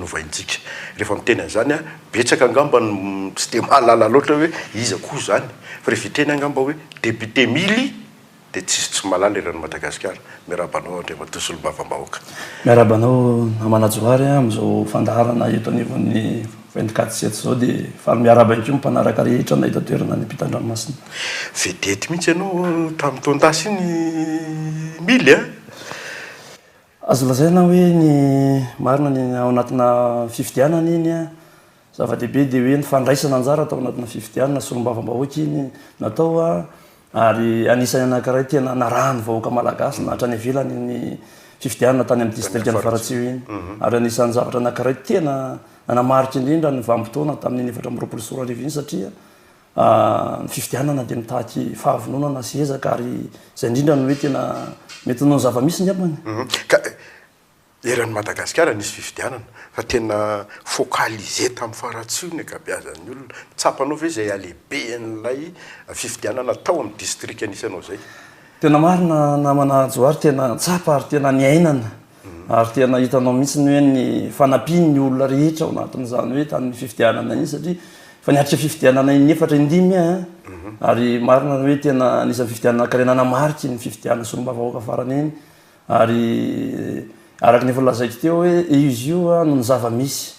fanaovantsika rehefa miteny an'izany a betsaka angamba tsy de mahalala loatra hoe izy akoho zany fa rehefa iteny angamba hoe député mily de tsy malala eran'ny Madagasikara. Miarabanao Andriamatoa Solombavam-bahoaka. Miarabanao Amanajoary am'izao fandaharana eto anivon'ny 24/7 zao de fa miaraba inko mpanaraka rehetra na eto toerana ny ampitan-dranomasina. Vedety mihitsy ianao tamin'ny taontasy iny mily a? Azo lazaina hoe ny marina ny ao anatina fifidianana iny a zava-dehibe de hoe nyfandraisana anjara atao anatina fifidianana Solombavam-bahoaka iny natao a ary anisany anankiray tena narahany vahoaka malagasy na hatrany ivelany ny fifidianana tany amin'ny district ny Faratsio iny ary anisany zavatra anankiray tena nanamarika indrindra ny vanim-potoana tamin'ny 4 iny satria ny fifidianana de mitaky fahavononana sy ezaka ary zay indrindra no hoe tena mety noho ny zava-misy ny ambany. Eran'ny Madagasikara nisy fifidianana fa tena focalisé tamin'ny Faratsio ny ankabeazan'ny olona. Tsapanao ve zay alehiben'ilay fifidianana tao amin'ny district anisanao zay? Tena marina namana Joary tena tsapa ary tena niainana ary tena hitanao mihitsy ny hoe ny fanapiny ny olona rehetra ao anatin'izany hoe tamin'ny fifidianana iny satria fa niatrika fifidianana iny 4-5 ary marina hoe tena anisan'ny fifidianana kare nanamariky ny fifidianana Solombavam-bahoaka farany iny ary araky ny efa lazaiko teo hoe izy io noho ny zava-misy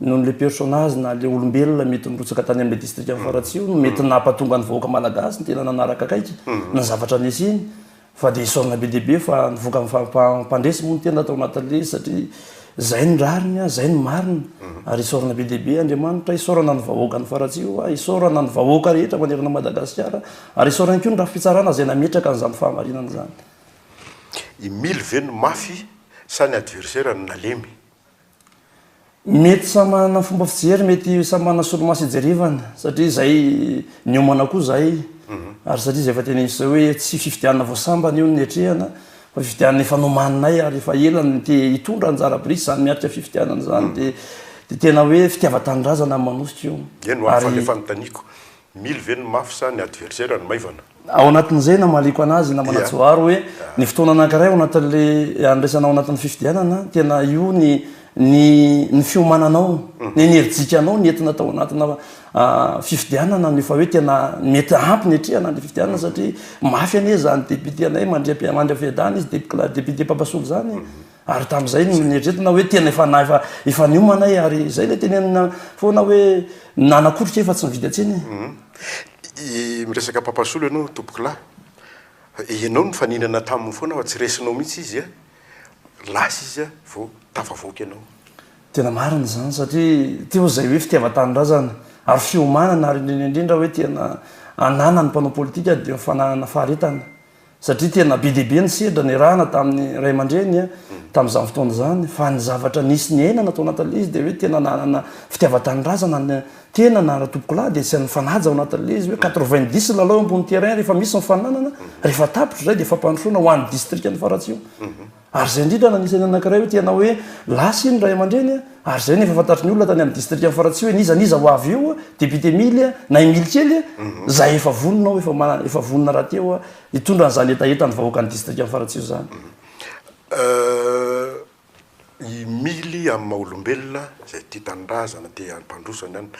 noho le personnage na le olombelona mety nirotsaka tany amin'ny district amin'ny Faratsio mety nampatonga ny vahoaka malagasy tena nanaraka akaiky ny zavatra nisy iny fa de isorana be dehibe fa nivoaka mifampadresy moa tena atao anatin'le satria zay ny rariny zay ny marina ary isorana be dehibe Andriamanitra isorana ny vahoaka ny Faratsio isorana ny vahoaka rehetra manerana Madagasikara ary isorana koa ny raha fitsarana zay nametraka an'izany fahamarinana zany. I mily ve no mafy sa ny adversaire ny nalemy? Mety samana fomba fijery mety samana solomasy ijerivana satria zay niomana koa zay ary satria zay efa tena izy zay hoe tsy fifidianana voasambana io ny etrehana fa fifidianana efa nomaninay ary efa elany te hitondra anjara brisy zany miaritra fifidianana zany de tena hoe fitiava-tanindrazana manosika io. Eno afa le fanotaniko mily ve no mafy sa ny adversaire ny maivana? Ao anatin'izay namaliko anazy namana Joary hoe ny fotoana anankiray ao anatin'le andraisana ao anatin'ny fifidianana tena io ny fiomananao ny enerjikanao ny entina tao anatina fifidianana ny efa hoe tena mety ampy ny etrehana ny fifidianana satria mafy ane zany député anay mandra fiadana izy député Papasolo zany ary tamin'izay nieritretina hoe tena efa niomanay ary zay le tenenina foana hoe nanakotrika efa tsy mividy atsiny. Miresaka Papasolo ianao tompoko lahy ianao ny faninana taminy foana fa tsy resinao mihitsy izy lasa izy vao tafavoaka ianao. Tena marina zany satria teo zay hoe fitiava-tanindrazana ary fiomanana ary indrindra hoe tena anana ny mpanao politika de mifananana faharetana satria tena be dehibe ny sedra ny rahana tamin'ny ray aman-dreny tamin'izany fotoana zany fa ny zavatra nisy ny ainana atao anatin'le izy de hoe tena nanana fitiava-tanindrazana tena nara tompoko lahy de sy nifanaja ao anatin'le izy hoe 90 lalao ambony terrain rehefa misy mifananana rehefa tapitra zay de fampandrosoana ho an'ny district ny Faratsio ary zay indrindra nanisany anankiray hoe tena hoe lasa iny ray aman-dreny ary zay nefa fantatry ny olona tany amin'ny district ny Faratsio hoe niza ho avy eo député mily na mily kely zay efa vononao efa vonona raha teo hitondra an'izany etaeta ny vahoaka ny district ny Faratsio zany. I mily amin'ny maha-olombelona zay tia tanindrazana tia hampandrosana any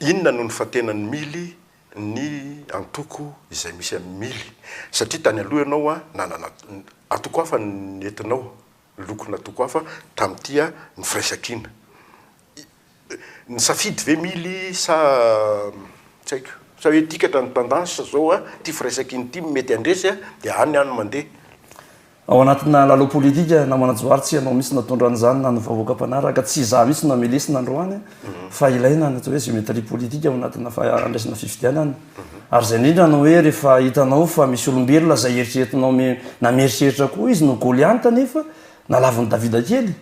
inona no ny fatenan'ny mily ny antoko izay misy amin'ny mily satria tany aloha ianao nanana atoko hafa ny entinao lokona atoko hafa tamin'tia ny firaisan-kina ny safidy ve mily sa tsy haiko sa hoe tikatra ny tendance zao tia firaisan-kina ity mety andresy de any mandeha ao anatina lalao politika namana Joary tsy ianao misy natondra an'izany na ny vahoaka mpanaraka tsy za misy namelesina androany fa ilaina ny hoe géométrie politika ao anatina andraisana fifidianana ary zay indrindra no hoe rehefa hitanao fa misy olombelona zay eritreretinao nameritseritra koa izy no golianta nefa nalaviny Davida kely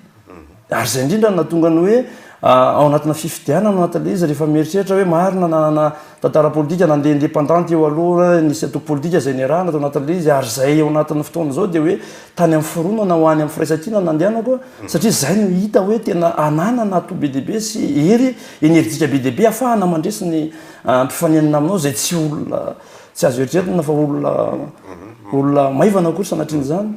ary zay indrindra natonga ny hoe ao anatina fifidianana ao anatin'le izy rehefa mieritreritra hoe marina nanana tantara politika nandeha indépendante eo aloha nisy atoko politika zay niarahana tao anatin'le izy ary zay ao anatin'ny fotoana zao de hoe tany amin'ny fironana ho any amin'ny firaisan-kina nandehanako satria zay no hita hoe tena anana ato be dehibe sy ery enerjika be dehibe ahafahana mandresy ny mpifaninana aminao zay tsy azo eritreretina fa olona maivana kory sanatriany zany.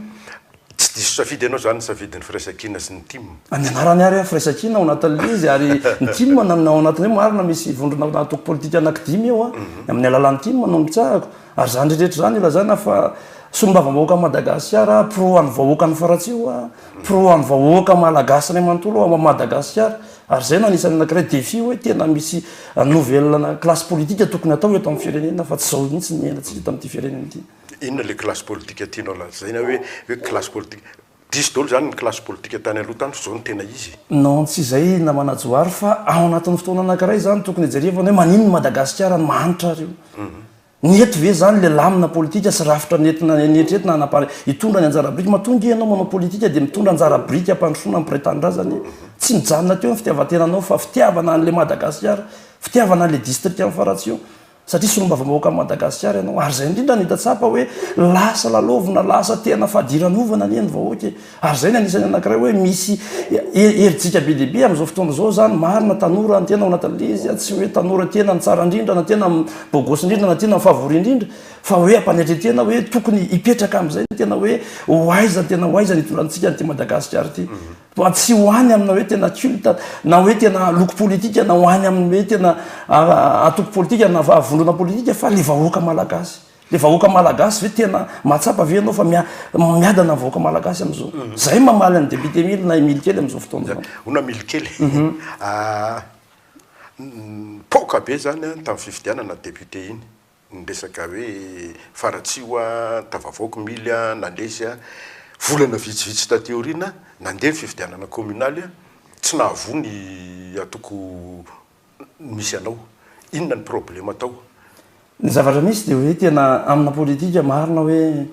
Tsy diso safidy ianao zany safidy ny firaisankina sy ny tim any anarany ary firaisankina ao anatin'le izy ary ny tim ao anatin'io marina misy vondrona natoko politika anankidimy eo amin'ny alalan'ny tim no mitsahako ary zany rehetra zany ilazana fa sombava-bahoaka Madagasikara pro any vahoaka ny faratsio pro any vahoaka malagasy ray manontolo ao Madagasikara ary zay no anisany anankiray défi hoe tena misy nouvelle classe politique tokony atao eto amin'ny firenena fa tsy zao mihitsy niainatsika eto amin'ity firenena ity. Inona le classe politique tianao lazaina hoe classe politique diso daholo zany ny classe politique tany aloha tany zao no tena izy non tsy zay na manajoary fa ao anatin'ny fotoana anankiray zany tokony jerevana hoe manino Madagasikara ny mahanitra reo ny eto ve zany le lamina politika sy rafitra netretina anapary hitondra ny anjara brika matonga ianao manao politika dia mitondra anjara brika ampandrosoana mipretandra zany tsy mijanona teo ny fitiavan-tenanao fa fitiavana an'le Madagasikara fitiavana an'le district amin'ny faratsio satria sombava-bahoaka Madagasikara ianao ary zay indrindra nitatsapa hoe lasa lalovina lasa tena fadiranovana ny eny vahoaka ary zay ny anisany anankiray hoe misy heritsika be dehibe amin'izao fotoana zao zany marina tanora ny tena ao anatin'le izy tsy hoe tanora tena ny tsara indrindra na tena bogosy indrindra na tena favori indrindra fa hoe ampanetretena hoe tokony hipetraka amin'izay tena hoe hoaiza tena hoaiza nitorantsika nyty Madagasikara ty tsy hoany amina hoe tena culte na hoe tena loko politika na hoany amin'ny hoe tena atoko politika na vondrona politika fa le vahoaka malagasy le vahoaka malagasy ve tena matsapa ve anao fa miadana ny vahoaka malagasy am'izao zay mamaly any député mily na mily kely am'izao fotoana zao ona mily kely poka be zany tamin'ny fifidianana député iny nyresaka hoe faratsio tavavoaka mily nandesy volana vitsivitsy tateorina nandeha ny fifidianana communaly tsy nahavony atoko misy anao inona ny problème atao ny zavatra misy dia hoe tena amina politika marina hoe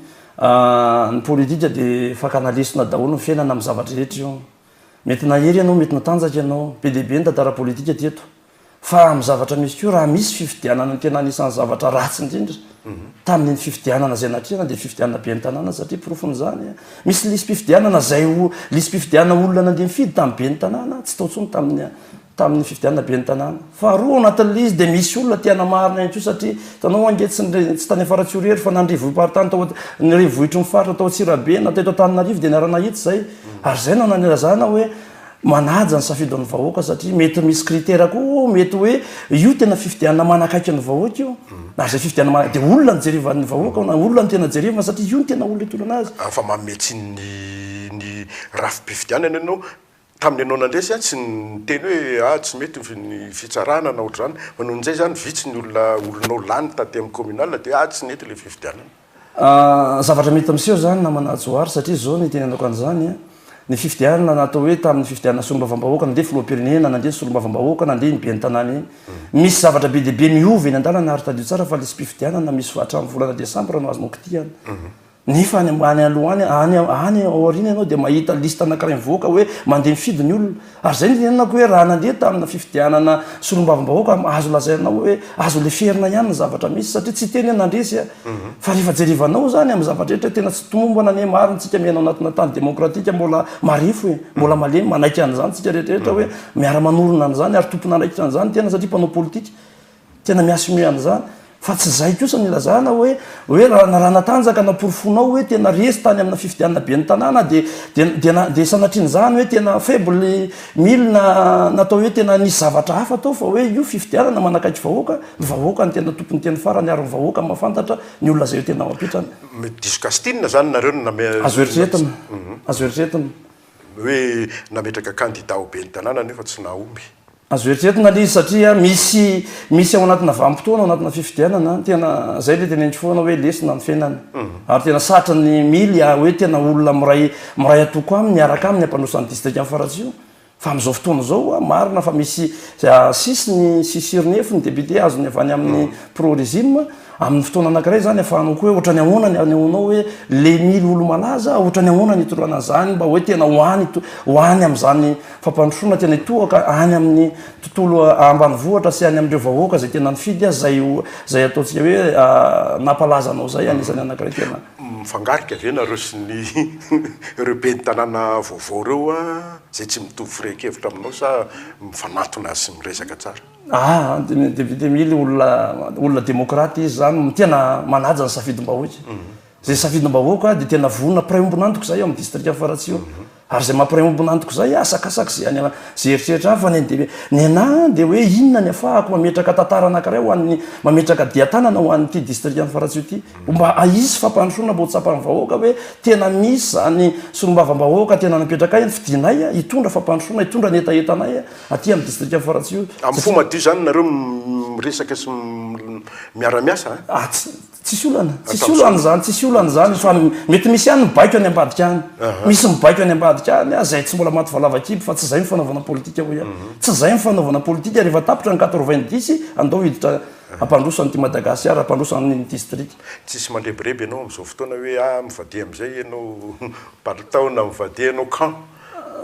ny politika dia fakanalesona daholo ny fiainana amin'ny zavatra rehetra io mety nahery ianao mety natanjaka ianao be dehibe ny tantara politika teto fa amin'ny zavatra misy koa raha misy fifidianana tena anisan'ny zavatra ratsy indrindra tamin'ny fifidianana zay natrehana dia fifidianana be ny tanàna satria profon'izany misy lisy mpifidianana zay lisy mpifidianana olona nandeha mifidy tamin'ny be ny tanàna tsy tao ntsony tamin'ny fifidianana be ny tanàna fa roa anatin'le izy dia misy olona tiana marina ihany koa satria tanao ange tsy tany afaratsy orery fa nandrivohiparitany tao nyrivohitry ny faritra tao Tsirabe na teto Antananarivo dia niara-nahitsy zay ary zay no nanilazana hoe manaja ny safidon'ny vahoaka satria mety misy critère koa mety hoe io tena fifidianana manakaiky ny vahoaka io ary zay fifidianana dia olona nyjerevan'ny vahoaka na olona ny tena jerevana satria io ny tena olona itolana azy fa mametsy ny rafim-pifidianana ianao tamin'ny anao nandresy tsy niteny hoe tsy mety ny fitsarana na ohatr' zany fa noho n'izay zany vitsy ny olonao lany taty amin'ny communal dia tsy nety le fifidianana zavatra mety amin'seho zany na manajoary satria zao ny tenenako an'izany ny fifidianana natao hoe tamin'ny fifidianana solombavambahoaka nandeha filoha-pirenena nandeha solombavambahoaka nandeha nibe ny tanàna eny misy zavatra be dehibe miova eny an-dalana ary tadio tsara fa lesy mpifidianana misy hatramin'ny volana desambra no azonao kitihana nefa any aloha any aoriana ianao dia mahita liste anankiray mivoaka hoe mandeha mifidy ny olona ary zay nenako hoe raha nandeha tamina fifidianana solombavambahoaka azo lazainao hoe azo le ferina ihany ny zavatra misy satria tsy teny nandresy fa rehefa jerevanao zany amin'ny zavatra rehetra tena tsy tomombana ne marintsika miainao anatina tany demokratika mbola marifo mbola malemy manaiky an'izany tsika rehetrarehetra hoe miara-manorona an'izany ary tompona anaikitra an'izany tena satria mpanao politika tena miasomio an'izany fa tsy zay kosa nilazana hoe raha natanjaka naporofonao hoe tena resy tany amina fifidianana be ny tanàna dia sanatrian'izany hoe tena faible milina natao hoe tena nisy zavatra hafa tao fa hoe io fifidianana manakaiky vahoaka ny vahoaka ny tena tompony teny farany ary ny vahoaka mafantatra ny olona zay hoe tena mapitrany discastina zany nareo azo eritreretana hoe nametraka candidat ho be ny tanàna nefa tsy nahomby azo eritreretina le izy satria misy ao anatina vanim-potoana ao anatina fifidianana tena zay le tenenitry foana hoe lesina ny fiainana ary tena satra ny mily hoe tena olona miray atoko aminy miaraka aminy ampandrosan'ny district amin'ny faratsio fa amin'izao fotoana zao marina fa misy sisy sirnefo ny député azony avy any amin'ny pro régime amin'ny fotoana anankiray zany afahanao koa hoe ohatrany ahoanany anehoanao hoe le mily olo malaza ohatrany ahoanany itorana zany mba hoe tena hoany amin'izany fampandrosoana tena itoaka any amin'ny tontolo ambany vohatra sy any amin'ireo vahoaka zay tena nifidy zay ataontsika hoe nampalazanao zay anisany anankiray tena mifangarika ve nareo sy ny ireo be ny tanàna vaovao reo zay tsy mitovy firehikevitra aminao sa mifanatona sy miresaka tsara député mily olona demokraty izy zany tena manaja ny safidim-bahoaka zay safidinam-bahoaka dia tena vonona praombonantoko zay amin'ny district faratsio ary zay mampiraombonantoko zay asakasaka zay eritreritra fa ny ana dia hoe inona ny afahako mametraka tantara anankiray hoan'ny mametraka diatanana ho an'ity district faratsio ity mba aisy fampandrosoana mba ho tsapan'ny vahoaka hoe tena misy zany solombavambahoaka tena napetraka ay ny fidinay hitondra fampandrosoana hitondra ny etaetanay aty amin'ny district faratsio amin'ny fomba dio zany nareo miresaka sy miara-miasa tsisy olana zany fa mety misy any mibaiko any ambadika any misy mibaiko any ambadika any zay tsy mbola maty valavakiby fa tsy zay mifanaovana politika hoe tsy zay mifanaovana politika rehefa tapitra ny 90 andao hiditra ampandroso an'ity Madagasikara ampandroso amin'ny district tsisy mandrebireby ianao am'izao fotoana hoe mivady am'izay ianao palitaona mivady ianao camp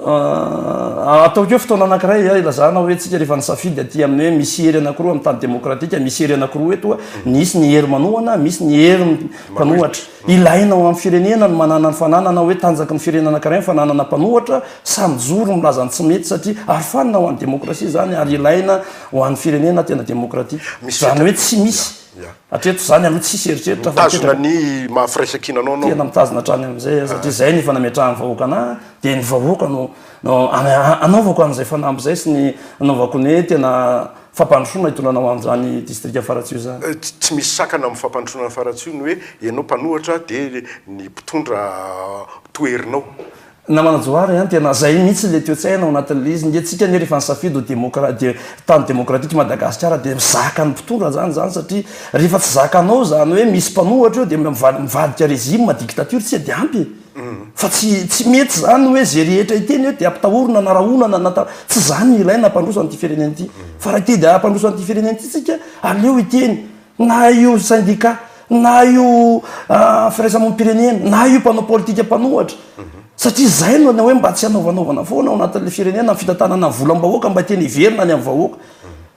ataokeo fotoana anankiray ilazana hoe tsika rehefa nisafidy aty amin'ny hoe misy hery anankiroa amin'ny tany demokratika misy hery anankiroa eto nisy ny hery manohana misy ny hery mpanohatra ilaina ao amin'ny firenena ny manana ny fananana hoe tanjaky ny firenena anankiray fananana mpanohatra samy joro milazany tsy mety satria arofanina ho an'ny demokrasia zany ary ilaina ho an'ny firenena tena demokratika zany hoe tsy misy atreto zany aloha tsisy eritreritra mitazona ny mahafiraisakinanao anao tena mitazona hatrany am'izay satria zay ny fanametrahany vahoaka ana dia ny vahoaka no anaovako an'izay fanampy zay sy ny anaovako ny tena fampandrosoana hitondranao amin'izany district faratsio zany tsy misy sakana amin'ny fampandrosoana faratsio ny hoe ianao mpanohatra dia ny mpitondra toerinao namana joary any tena zay mihitsy le toetsaina ao anatin'le izy nge tsika ny rehefa nisafidy tany demokratika Madagasikara dia mizaka ny mpitondra zany satria rehefa tsy zakanao zany hoe misy mpanohatra eo dia mivadika rezime dictature tsy de ampy fa tsy mety zany hoe zay rehetra iteny hoe dia ampitahorona na rahonana tsy zany ilaina ampandroso an'ity firenena ity fa raha ity dia ampandroso an'ity firenena ity tsika aleo iteny na io syndicat na io firaisamonim-pirenena na io mpanao politika mpanohatra satria zay no hoe mba tsy hanaovanaovana foana ao anatin'le firenena fitantanana volam-bahoaka mba teny iverina any amin'ny vahoaka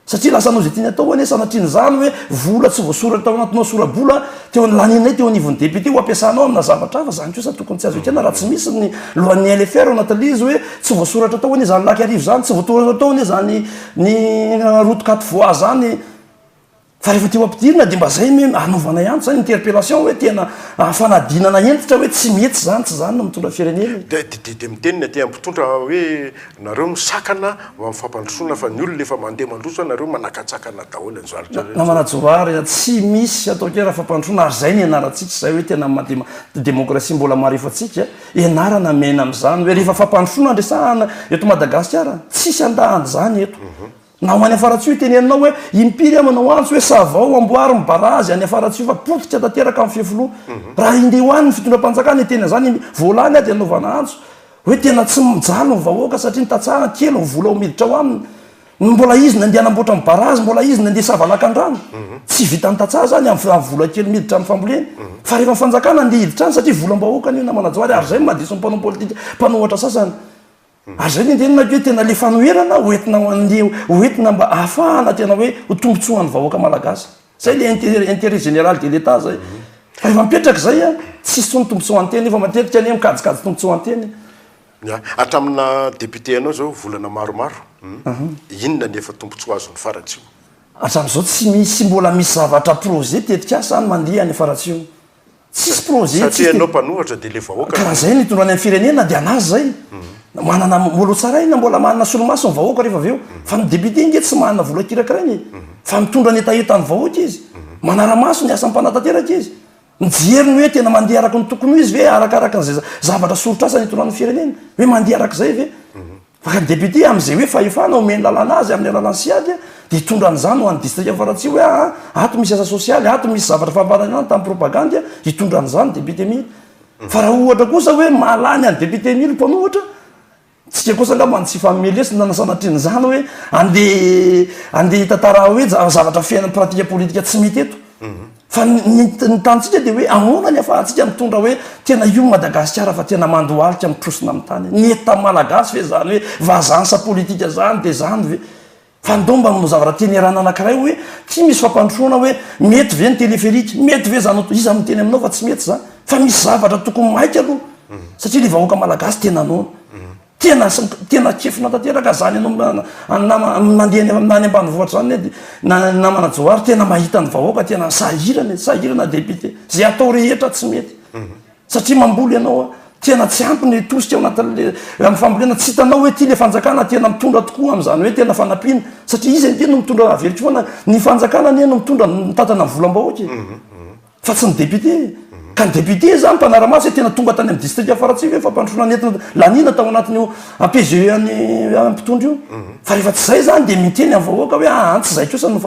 satria lasa anao zay tiany atao ane sanatriany zany hoe vola tsy voasoratra tao anatinao sorabola teo laninay teo anivon'ny député ho ampiasanao amina zavatra fa zany kosa tokony tsy azo ekena raha tsy misy ny lohan'ny LFR ao anatin'le izy hoe tsy voasoratra tao ane zany laky arivo zany tsy voasoratra tao ane zany ny route 4 voies zany fa rehefa teo ampidirina dia mba zay anaovana ihany zany interpellation hoe tena fanadinana entitra hoe tsy mety zany tsy zany no mitondra firenena dia mitenina ty ampitondra hoe nareo misakana amin'ny fampandrosoana fa ny olona efa mandeha mandroso nareo manakatsakana daholo anzoaritra namana joary tsy misy ataoke raha fampandrosoana ary zay ny ianarantsika zay hoe tena demokrasia mbola marefatsika ianarana mena amin'izany hoe rehefa fampandrosoana andresahana eto Madagasikara tsisy andahany zany eto na ho any afaratsio iteneninao hoe impiry amanao antsy hoe savao amboary mibarazy any afaratsio fa potika tanteraka amin'ny fiafoloha raha indeh ho any ny fitondram-panjakana itena zany voalany a dia anaovana antso hoe tena tsy mijalo ny vahoaka satria nitatsahana kely ny vola ho miditra ho aminy mbola izy nandeha namboatra mibarazy mbola izy nandeha savalaka-ndrano tsy vita nitatsaha zany amin'ny vola kely miditra amin'ny famboleny fa rehefa fanjakana andeha hiditra any satria volam-bahoaka io namanajoary ary zay madiso mpanao politika mpanohatra sasany ary zay nendenina hoe tena le fanoherana hoentina mba ahafahana tena hoe ho tombotsoan'ny vahoaka malagasy zay le intérêt général de l'état zay fa rehefa mipetraka zay a tsisy tony tombotsoanteny fa matetika ane mikajikajy tombotsoanteny hatramina député anao zao volana maromaro inona ny efa tombotsoa azony faratsio hatram'izao tsy misy mbola misy zavatra projet tetika asa any mandeha any faratsio tsisy projet satria anao mpanohatra dia le vahoaka karaha zay nitondrany amin'ny firenena dia anazy zay manana molo tsaraina mbola manana solomaso ny vahoaka rehefa aveo fa ny député nge tsy manana vola kirakirainy fa mitondra ny etaetan'ny vahoaka izy manaramaso ny asan'ny mpanatanteraka izy mijeriny hoe tena mandeha araka ny tokony izy ve arakaraka n'zay zavatra sorotra asa nitondrany firenena hoe mandeha araka zay ve fa ny député am'izay hoe fahefana omeny lalana azy amin'ny alalany siady dia hitondran'izany ho an'ny district faratsy hoe ato misy asa sosialy ato misy zavatra famparana tamin'ny propagande hitondran'izany député mily fa raha ohatra kosa hoe malany any député mily mpanohatra tsika kosa ngambany tsy famelesy nanasanatriny zany hoe andeha tantara hoe zavatra fiainany pratika politika tsy mety eto fa ny tantsika dia hoe ahoana ny afahantsika mitondra hoe tena io Madagasikara fa tena mandohalika mitrosina amin'ny tany ny eta malagasy ve zany hoe vazansa politika zany dia zany ve fa ndomba no zavatra tenerana anankiray hoe tsy misy fampandrosoana hoe mety ve ny téléférique mety ve zany iza miteny aminao fa tsy mety zany fa misy zavatra tokony maika aloha satria le vahoaka malagasy tena anona tena kefina tanteraka zany anao mandeha nany ambanivohatra zany namana joary tena mahita ny vahoaka tena sahirana député zay atao rehetra tsy mety satria mamboly ianao tena tsy ampy ny tosika ao anatin'le amin'ny fambolena tsy hitanao hoe ty le fanjakana tena mitondra tokoa am'izany hoe tena fanampiana satria izy ny no mitondra velotry foana ny fanjakana ny no mitondra mitantana ny volam-bahoaka fa tsy ny député ka ny député zany mpanara-maso hoe tena tonga tany amin'ny district afaratsy hoe fampandrosona nentina lanina tao anatin'io APGE any mpitondra io fa rehefa tsy zay zany de miteny amin'ny vahoaka hoe tsy zay kosa no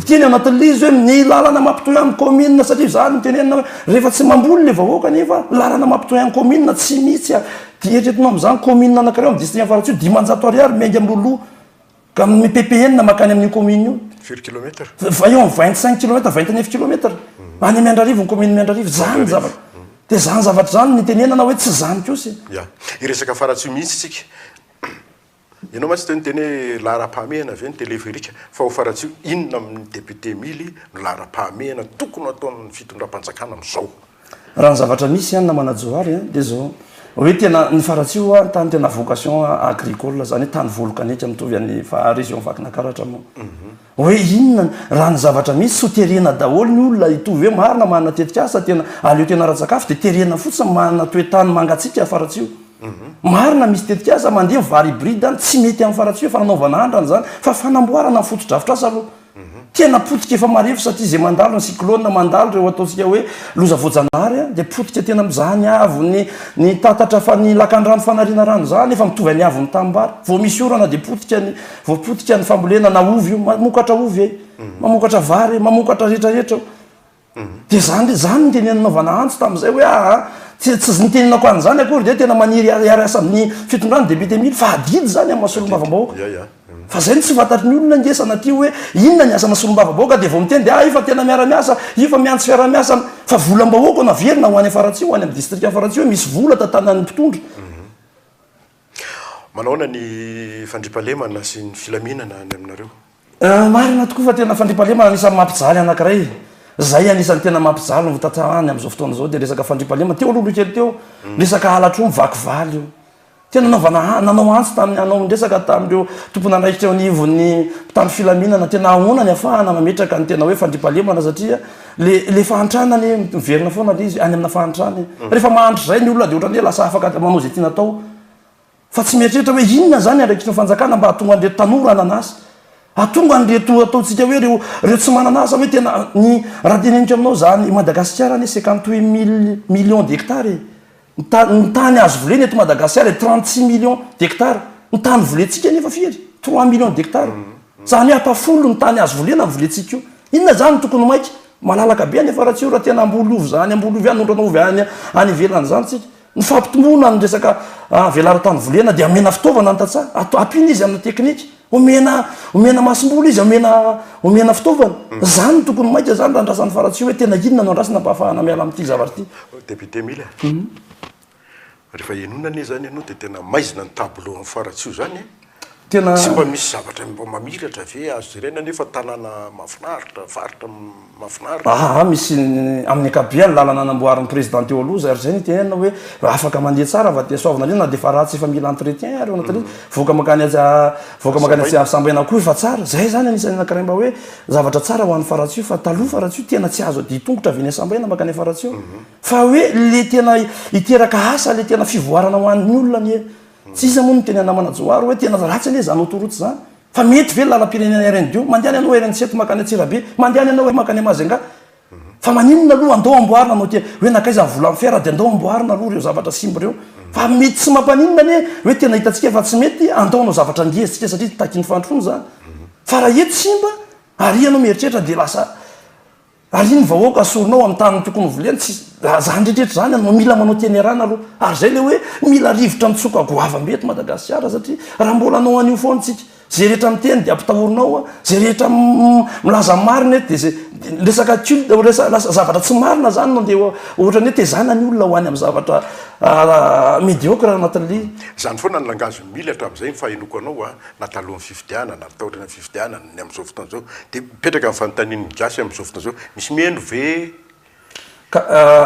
teny anatin'le izy hoe ny lalana mampitoy amin'ny commune satria zany mitenenina hoe rehefa tsy mamboly le vahoaka nefa lalana mampitoy amin'ny commune tsy mihitsy dieretrinao am'izany commune anakireo amin'ny district afaratsy io 500 ariary mengy amin'ny loloha ka amin'ny PPN makany amin'ny commune io firy kilomètre fa eo amin'ny 25 kilomètre 29 kilomètre any Miandrarivo ny commune Miandrarivo zany zavatra de zany zavatra zany nitenenana hoe tsy zany kosy ya iresaka afaratsy io mihitsy tsika ianao ma tsy teny teny hoe lahara-pahamehana ve ny télévérika fa ho faratsy io inona amin'ny député mily no lahara-pahamehana tokony ataon'ny fitondram-panjakana am'izao raha ny zavatra misy ihany na manajoary de zao hoe tena ny faratsy io tany tena vocation agricole zany tany volkanika mitovy any région Vakinakaratra mo hoe inona raha ny zavatra misy sy terena daholo ny olona itovy hoe marina manana tetika asa tena aleo tena ra-tsakafo de terena fotsiny manana toetany mangatsika faratsy io marina misy tetika asa mandeha vary hybride any tsy mety amin'ny faratsy io fa nanaovana andrany zany fa fanamboarana ny foto-dravitra asa aloha tena potika efa marefo satria zay mandalo ny cyclone mandalo reo ataontsika hoe loza voajanahary de potika tena am'izany avo ny tatatra fa ny lakan-drano fanariana rano zany efa mitovy any avo ny tambary vao misy orana de potika ny fambolena na ovy io mamokatra ovy mamokatra vary mamokatra rehetrarehetra de zany nitenenanaovana antso tam'izay hoe tsy nitenenako an'izany akory de tena maniry ary asa amin'ny fitondrano député mily fa adidy zany amin'ny masolom-bava-bahoaka fa zay ny tsy fantatry ny olona ngesana ty hoe inona ny asa masolom-bava-bahoaka de vao miteny de ifa tena miara-miasa ifa miantso fiara-miasa fa volam-bahoaka na verina ho any afaratsy ho any amin'ny district afaratsy hoe misy vola tatanany mpitondra manaona ny fandripalemana sy ny filaminana any aminareo marina tokoa fa tena fandripalemana anisan'ny mampijaly anankiray zay anisan'ny tena mampijaly ny votatany am'izao fotoana zao de resaka fandripalemana teo aloha kely teo resaka halatro mivakivaly io tena nanao antso tamin'ny anao mindresaka tamin'ireo tompona andraikitra eo anivony tany filaminana tena ahona ny afahana mametraka ny tena hoe fandripalemana satria le fahantranany miverina foana le izy any amina fahantrany rehefa mahandro zay ny olona de ohatrany hoe lasa afaka manao zay tiana atao fa tsy mieritreritra hoe inona zany andraikitra ny fanjakana mba hatonga an'reto tanora ananasa atonga an'reto ataontsika hoe reo tsy mananasa hoe tena ny raha tenenitra aminao zany Madagasikara ny 58 millions d'hectares ny tany azo voleny eto Madagasikara 36 millions d'hectares ny tany volentsika nefa firy 3 millions d'hectares zany hoe apafolo ny tany azo volena amin'ny volentsika io inona zany tokony maika malalaka be any afaratsy io raha tena ambolo ovy zany ambolo ovy any ondrana ovy any ivelany zany tsika ny fampitomona ny resaka velara-tany volena de amena fitaovana ny tatsa ampina izy amina teknika omena masom-bolo izy omena fitaovana zany tokony maika zany raha andrasan'ny faratsy io hoe tena inona no andrasana mpahafahana miala amin'ity zavatra ty député mily rehefa enonany zany ianao de tena maizina ny tableau amin'ny faratsy io zany tena tsy mba misy zavatra mba mamiratra ve azo jerena nefa tanàna mahafinaritra faritra mahafinaritra misy amin'ny akabia ny lalana anamboarin'ny président teo aloha ary zay nitenena hoe afaka mandeha tsara va de soavana reny na de fa ratsy efa mila entretien ary anatin'izy voaka makany atsy asambaina koa efa tsara zay zany anisany anankiray mba hoe zavatra tsara ho an'ny faratsy io fa taloha faratsy io tena tsy azo aditongotra avy ny asambaina makany faratsy io fa hoe le tena iteraka asa le tena fivoarana ho an'ny olona ny tsy iza moa ny teny anamanajoary hoe tena ratsy ane zany autoroute zany fa mety ve lalam-pirenena RN2 mandehany anao RN7 makany Atsirabe mandehany anao hoe makany Majunga fa maninona aloha andao amboarina anao tia hoe nakaiza vola amin'ny fiara de andao amboarina aloha reo zavatra simba reo fa mety tsy mampaninona ne hoe tena hitantsika fa tsy mety andao anao zavatra ngezitsika satria takin'ny fantrony zany fa raha eto simba ary anao mieritreritra de lasa ary ny vahoaka asorinao amin'ny tany tokony voleny tsy zany rehetrrehetra zany anao mila manao tenerana aloha ary zay le hoe mila rivotra mitsoka goavambe eto Madagasikara satria raha mbola anao an'io foana tsika zay rehetra miteny de ampitahorinao zay rehetra milaza marina de zay resaka zavatra tsy marina zany no andeha ohatrany hoe tezana ny olona ho any amin'ny zavatra médiocre anatin'le zany foana ny langage milatra am'izay fahenoko anao natalohan'ny fifidianana nataotrana fifidianana ny am'izao fotoana zao de mipetraka amin'ny fanontaniany gasy am'izao fotoana zao misy miheno ve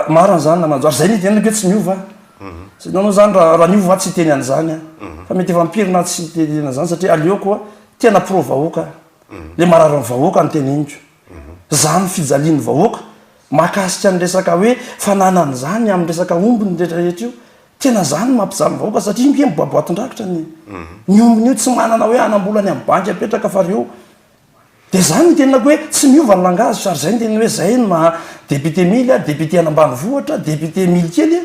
marina zany namanjo ary zay nitenako hoe tsy miova nanao zany raha niova tsy teny an'izany fa mety efa mpirina tsy tena zany satria aleokoa tena pro vahoaka le marary ny vahoaka ny teneniko zany fijalian'ny vahoaka mahakasika ny resaka hoe fananany zany amin'ny resaka ombony rehetrarehetra io tena zany mampizaly vahoaka satria mie miboaboatin-drakitra ny ombony io tsy manana hoe anambolany amin'ny banky apetraka fa reo de zany tenako hoe tsy miova ny langazy sary zay ny tena hoe zay ny ma député mily a député anambany vohatra député mily kely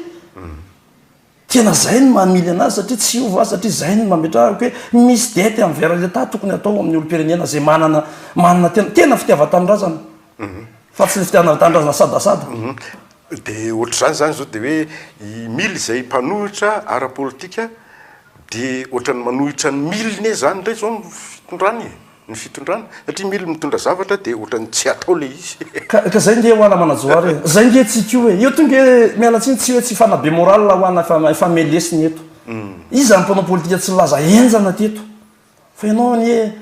tena zay ny mamily anazy satria tsy ova satria zay ny mametrahako hoe misy dety amin'ny veraleta tokony atao amin'ny olo-pirenena zay manana tena fitiava-tanindrazana fa tsy ny fitiavana-tanindrazana sadasada de ohatr'zany zany zao de hoe mily zay mpanohitra ara-politika de ohatrany manohitra ny miliny zany ndray zao ny fitondrany satria mily mitondra zavatra de ohatrany tsy atao le izy ka zay nge hoana manajoary zay nge tsika io hoe io tonge mialatsiny tsy hoe tsy fanabe moral hoana famelesiny eto izy zany mpanao politika tsy laza enjana teto fa ianao ny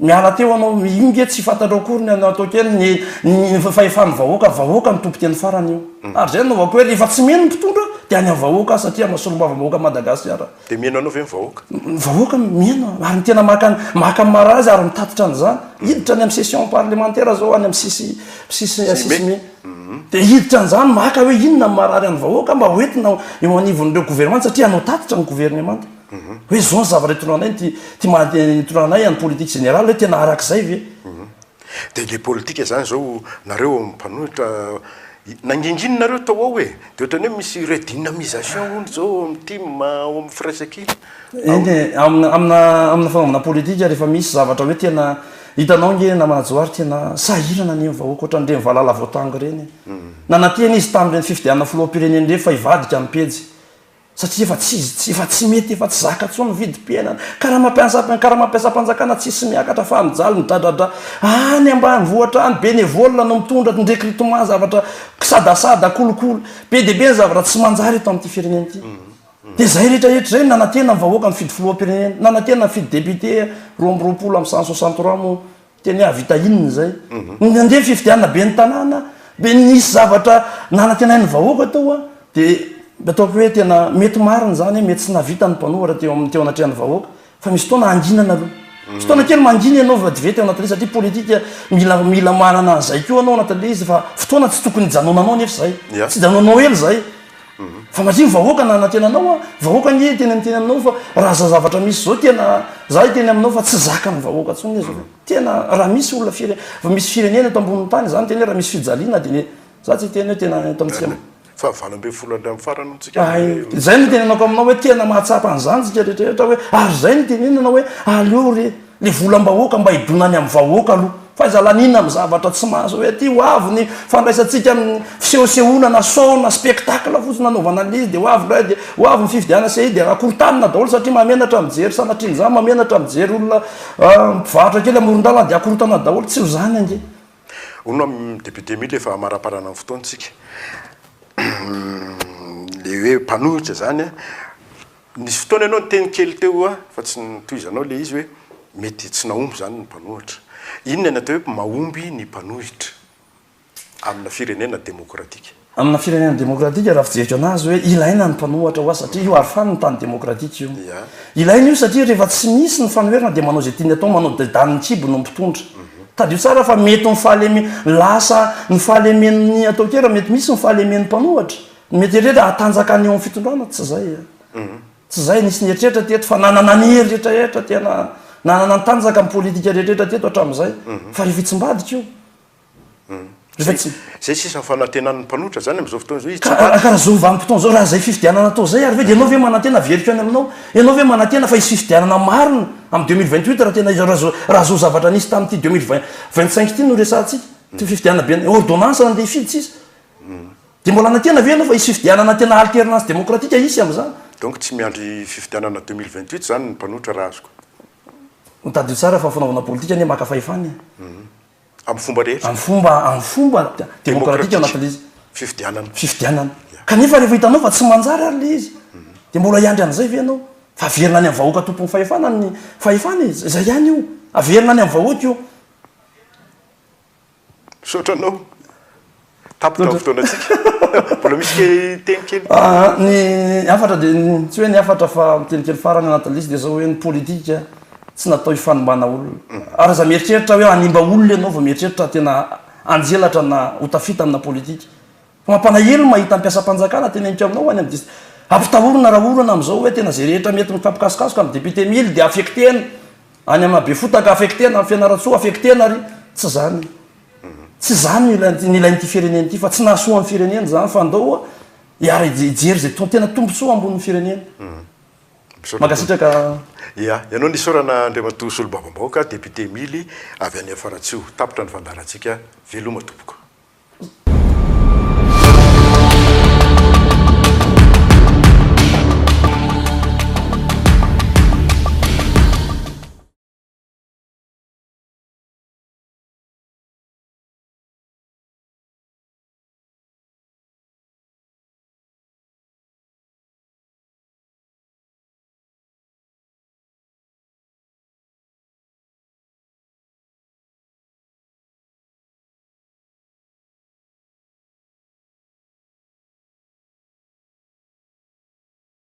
miala teo anao inge tsy fantatrao akory ny anao atao kely ny fahefany vahoaka ny tompo-teny farany io ary zay naovako hoe rehefa tsy meno ny mpitondra de any amin'ny vahoaka satria masolom-bava-vahoaka Madagasikara de meno anao ve ny vahoaka meno ary tena maka marazy ary mitatitra an'izany hiditra any amin'ny session parlementaire zao any amin'ny sisme de hiditra an'izany maka hoe inona marary any vahoaka mba hoentina eo anivon'ireo gouvernement satria anao tatitra ny gouvernement hoe zao ny zavatra itondranay itondranay any politique générale hoe tena arak'izay ve de le politika zany zao nareo mpanohitra nanginginina nareo tao ao hoe de ohatrany hoe misy redynamisation ony zao mitima ao amin'ny firaisankiny eny amina fanaovana politika rehefa misy zavatra hoe tena hitanao nge na manajoary tena sahirana ny vahoaka ohatran'ireny valala voatango reny nanateny izy tamin'ireny fifidianana filoham-pireneny reny fa ivadika amin'ny pejy satria efa tsy mety efa tsy zaka tsony vidim-piainana karaha mampiasa mpanjakana tsisy miakatra fa mijaly midradradra any ambany vohatra any bénévole no mitondra ny recrutement zavatra sadasada kolokolo be de be ny zavatra tsy manjary eto amin'ity firenena ity de zay rehetrarehetra zay nanatena vahoaka mifidy filoham-pirenena nanatena mifidy député roambiroapolo amin'ny 163 mo teny hoe avita inony zay nande fifidianana be ny tanàna be nisy zavatra nanatenainy vahoaka tao de ataoko hoe tena mety mariny zany mety tsy navita ny mpanohatra teo anatrehan'ny vahoaka fa misy fotoana anginana aloha misy fotoana kely manginy ianao vadivety teo anatin'le satria politika mila manana an'izay koa anao anatin'le izy fa fotoana tsy tokony janonanao nefa zay tsy janonanao ely zay fa matria vahoaka nanatenanao vahoaka ny teny teny aminao fa raha za zavatra misy zao tena za teny aminao fa tsy zaka ny vahoaka tsony izy tena raha misy olona fa misy firenena eto ambony tany zany teny hoe raha misy fijaliana de za tsy teny hoe tena eto amintsika fa valambe folo andray amin'ny farany tsika zay ny tenenako aminao hoe tena mahatsapa an'izany tsika rehetrarehetra hoe ary zay ny tenenana hoe aleo le volam-bahoaka mba hidonany amin'ny vahoaka aloha fa zalanina amin'ny zavatra tsy mahazo hoe ty hoavy ny fandraisantsika amin'ny fisehosehoana saona spectacle fotsiny nanaovana an'izy de hoavy de hoavy ny fifidiana se de akorontanina daholo satria mamenatra mijery sanatriny zany mamenatra mijery olona mpivarotra kely amoron-dalana de akorotana daholo tsy ho zany ange ono amin'ny député mily efa maraparana amin'ny fotoantsika le hoe mpanohitra zany nisy fotoana ianao nyteny kely teo fa tsy nitoizanao le izy hoe mety tsy naomby zany ny mpanohitra inona ny atao hoe mahomby ny mpanohitra amina firenena demokratika amina firenena demokratika raha fijeritra anazy hoe ilaina ny mpanohatra hoa satria io arifany ny tany demokratika io ilaina io satria rehefa tsy misy ny fanoherana de manao zay tiany atao manao daniny kibo no mpitondra tadio tsara fa mety ny lasa ny fahalemen'ny atao kera mety misy ny fahalemen'ny mpanohatra mety erehetra atanjakany eo amin'ny fitondrana tsy zay nisy ny eritreritra teto fa nanana ny hery rehetrarehetra tena nanana ny tanjaka amin'ny politika rehetrarehetra teto hatramin'izay fa rehefa itsy zay sisa fanatenan'ny mpanohitra zany am'izao fotoana zao izy karaha zao vanim-potoana zao raha zay fifidianana atao zay ary ve de ianao ve manantena veriko any aminao ianao ve manantena fa isy fifidianana marina amin'ny 2028 raha tena raha zao zavatra nisy tamin'ity 2025 ty no resantsika ty fifidianana be ordonnance nandeha hifidy tsisa de mbola anantena ve anao fa isy fifidianana tena alternance démocratique isy am'zany donc tsy miandry fifidianana 2028 zany ny mpanohitra raha azoko mitadio tsara fa fanaovana politika ne maka fahefany amin'ny fomba rehetra amin'ny fomba demokratika anatin'izy fifidianana kanefa rehefa hitanao fa tsy manjary ary le izy de mbola iandry an'izay ve anao fa averina any amin'ny vahoaka tompony fahefana ny fahefana izy zay ihany io averina any amin'ny vahoaka io sotranao tapitra amin'ny fotoanatsika mbola misy ke teny kely ny afatra de tsy hoe ny afatra fa mitenikely farany anatin'izy de zao hoe ny politika tsy natao hifanombana olona ary za mieritreritra hoe animba olona ianao va mieritreritra tena anjelatra na hotafita amina politika mampanahelony mahita ampiasam-panjakana tena nitra aminao any amin'ny ampitahorona raha orana am'izao hoe tena zay rehetra mety mifampikasokasoka amin'ny député mily dia affectena any amabe fotaka affectena amin'ny fianaratsoa affectena ary tsy zany tsy zany nilain'ity firenena ity fa tsy nahasoa amin'ny firenena zany fa andao iara ijery zay tena tombontsoa ambonin'ny firenena makasitraka ia ianao nisorana andriamatoa solobabambaoka député mily avy any Afaratsoa tapitra ny fandarantsika veloma tompoko